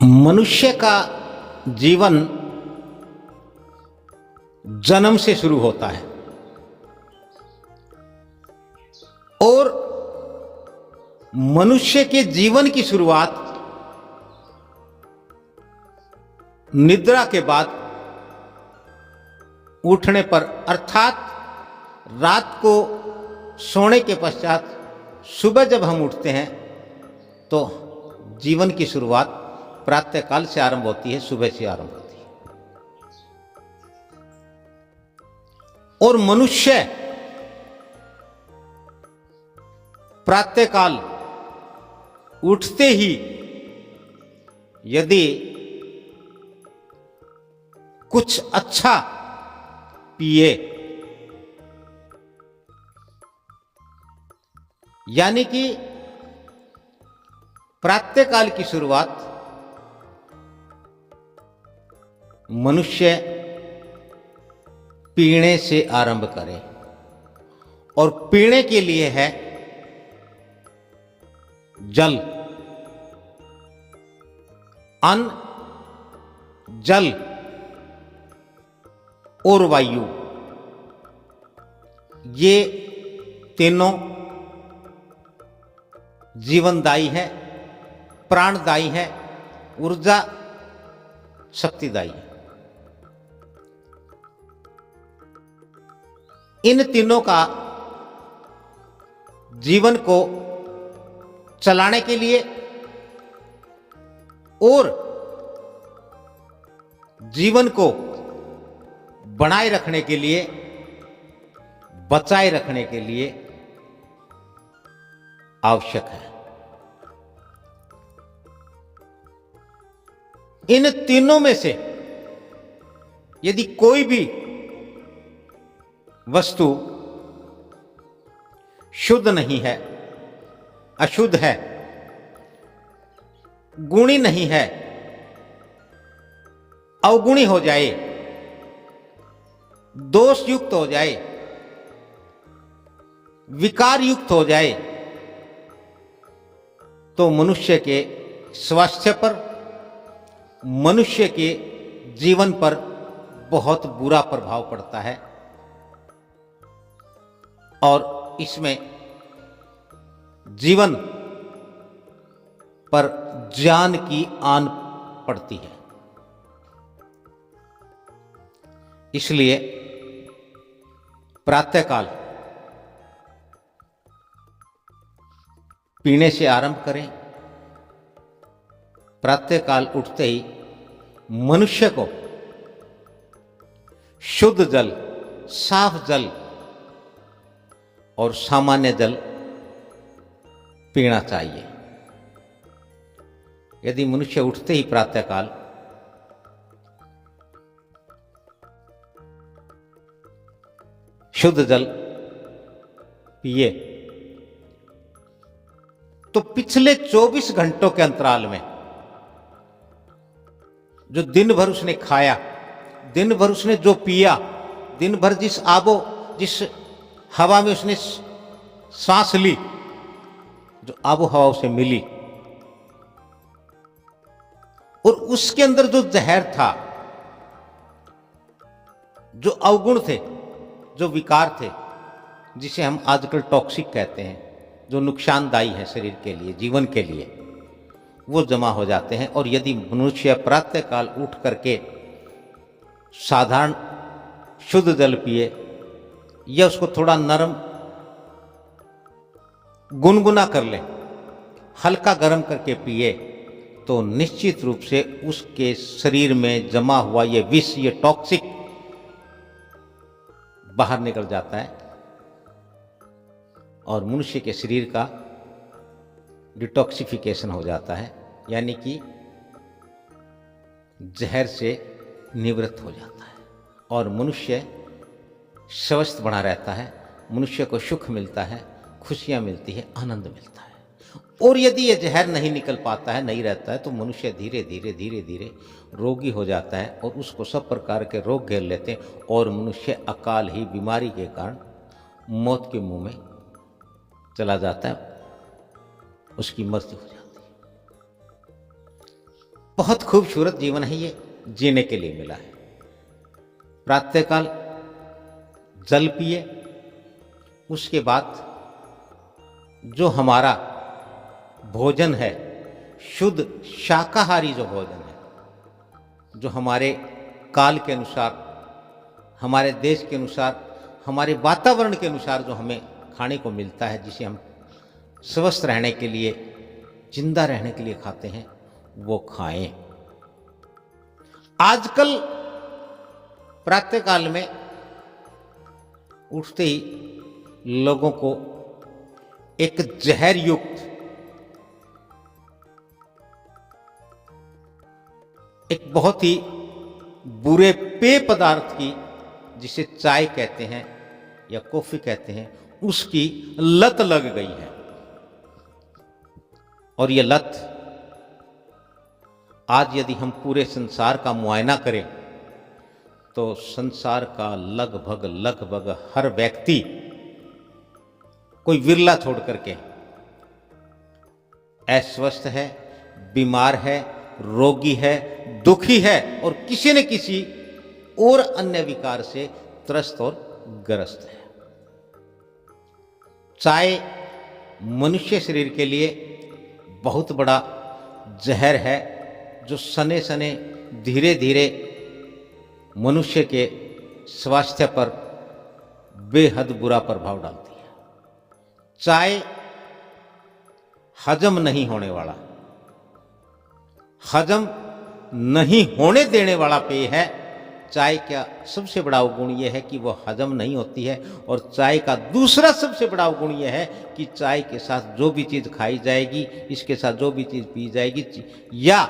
मनुष्य का जीवन जन्म से शुरू होता है और मनुष्य के जीवन की शुरुआत निद्रा के बाद उठने पर अर्थात रात को सोने के पश्चात सुबह जब हम उठते हैं तो जीवन की शुरुआत प्रातःकाल से आरंभ होती है, सुबह से आरंभ होती है। और मनुष्य प्रातःकाल उठते ही यदि कुछ अच्छा पिए, यानी कि प्रातःकाल की शुरुआत मनुष्य पीने से आरंभ करे और पीने के लिए है जल, अन्न, जल और वायु। ये तीनों जीवनदायी है, प्राणदायी है, ऊर्जा शक्तिदायी है। इन तीनों का जीवन को चलाने के लिए और जीवन को बनाए रखने के लिए, बचाए रखने के लिए आवश्यक है। इन तीनों में से यदि कोई भी वस्तु शुद्ध नहीं है, अशुद्ध है, गुणी नहीं है, अवगुणी हो जाए, दोष युक्त हो जाए, विकार युक्त हो जाए, तो मनुष्य के स्वास्थ्य पर, मनुष्य के जीवन पर बहुत बुरा प्रभाव पड़ता है और इसमें जीवन पर जान की आन पड़ती है। इसलिए प्रातःकाल पीने से आरंभ करें। प्रातःकाल उठते ही मनुष्य को शुद्ध जल, साफ जल और सामान्य जल पीना चाहिए। यदि मनुष्य उठते ही प्रातःकाल शुद्ध जल पिए तो पिछले 24 घंटों के अंतराल में जो दिन भर उसने खाया, दिन भर उसने जो पिया, दिन भर जिस हवा में उसने सांस ली, जो आबो हवा उसे मिली, और उसके अंदर जो जहर था, जो अवगुण थे, जो विकार थे, जिसे हम आजकल टॉक्सिक कहते हैं, जो नुकसानदायी है शरीर के लिए, जीवन के लिए, वो जमा हो जाते हैं। और यदि मनुष्य प्रातःकाल उठ करके साधारण शुद्ध जल पिए या उसको थोड़ा नरम गुनगुना कर ले, हल्का गर्म करके पिए, तो निश्चित रूप से उसके शरीर में जमा हुआ ये विष, ये टॉक्सिक बाहर निकल जाता है और मनुष्य के शरीर का डिटॉक्सिफिकेशन हो जाता है, यानी कि जहर से निवृत्त हो जाता है और मनुष्य स्वस्थ बना रहता है। मनुष्य को सुख मिलता है, खुशियां मिलती है, आनंद मिलता है। और यदि यह जहर नहीं निकल पाता है, नहीं रहता है, तो मनुष्य धीरे धीरे धीरे धीरे रोगी हो जाता है और उसको सब प्रकार के रोग घेर लेते हैं और मनुष्य अकाल ही बीमारी के कारण मौत के मुंह में चला जाता है, उसकी मृत्यु हो जाती है। बहुत खूबसूरत जीवन है ये, जीने के लिए मिला है। प्रातःकाल जल पिए, उसके बाद जो हमारा भोजन है, शुद्ध शाकाहारी जो भोजन है, जो हमारे काल के अनुसार, हमारे देश के अनुसार, हमारे वातावरण के अनुसार जो हमें खाने को मिलता है, जिसे हम स्वस्थ रहने के लिए, जिंदा रहने के लिए खाते हैं, वो खाएं। आजकल प्रातःकाल में उठते ही लोगों को एक जहर युक्त, एक बहुत ही बुरे पेय पदार्थ की, जिसे चाय कहते हैं या कॉफी कहते हैं, उसकी लत लग गई है। और ये लत आज यदि हम पूरे संसार का मुआयना करें तो संसार का लगभग हर व्यक्ति, कोई विरला छोड़ करके, अस्वस्थ है, बीमार है, रोगी है, दुखी है और किसी न किसी और अन्य विकार से त्रस्त और ग्रस्त है। चाय मनुष्य शरीर के लिए बहुत बड़ा जहर है, जो सने सने धीरे धीरे मनुष्य के स्वास्थ्य पर बेहद बुरा प्रभाव डालती है। चाय हजम नहीं होने वाला, हजम नहीं होने देने वाला पेय है। चाय का सबसे बड़ा गुण यह है कि वह हजम नहीं होती है, और चाय का दूसरा सबसे बड़ा गुण यह है कि चाय के साथ जो भी चीज़ खाई जाएगी, इसके साथ जो भी चीज़ पी जाएगी, या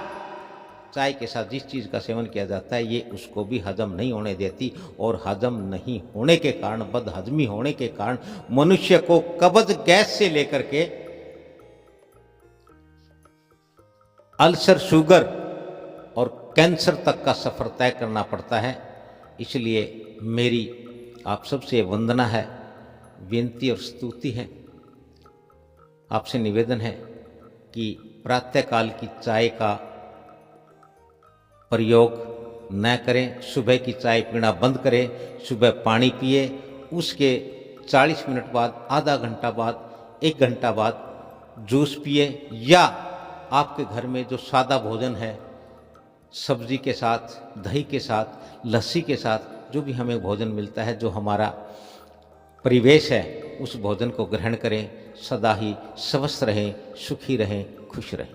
चाय के साथ जिस चीज़ का सेवन किया जाता है, ये उसको भी हजम नहीं होने देती। और हजम नहीं होने के कारण, बदहजमी होने के कारण मनुष्य को कब्ज गैस से लेकर के अल्सर, शुगर और कैंसर तक का सफ़र तय करना पड़ता है। इसलिए मेरी आप सबसे वंदना है, विनती और स्तुति है, आपसे निवेदन है कि प्रातःकाल की चाय का प्रयोग न करें। सुबह की चाय पीना बंद करें, सुबह पानी पिए, उसके 40 मिनट बाद, आधा घंटा बाद, 1 घंटा बाद जूस पिए, या आपके घर में जो सादा भोजन है, सब्जी के साथ, दही के साथ, लस्सी के साथ जो भी हमें भोजन मिलता है, जो हमारा परिवेश है, उस भोजन को ग्रहण करें। सदा ही स्वस्थ रहें, सुखी रहें, खुश रहें।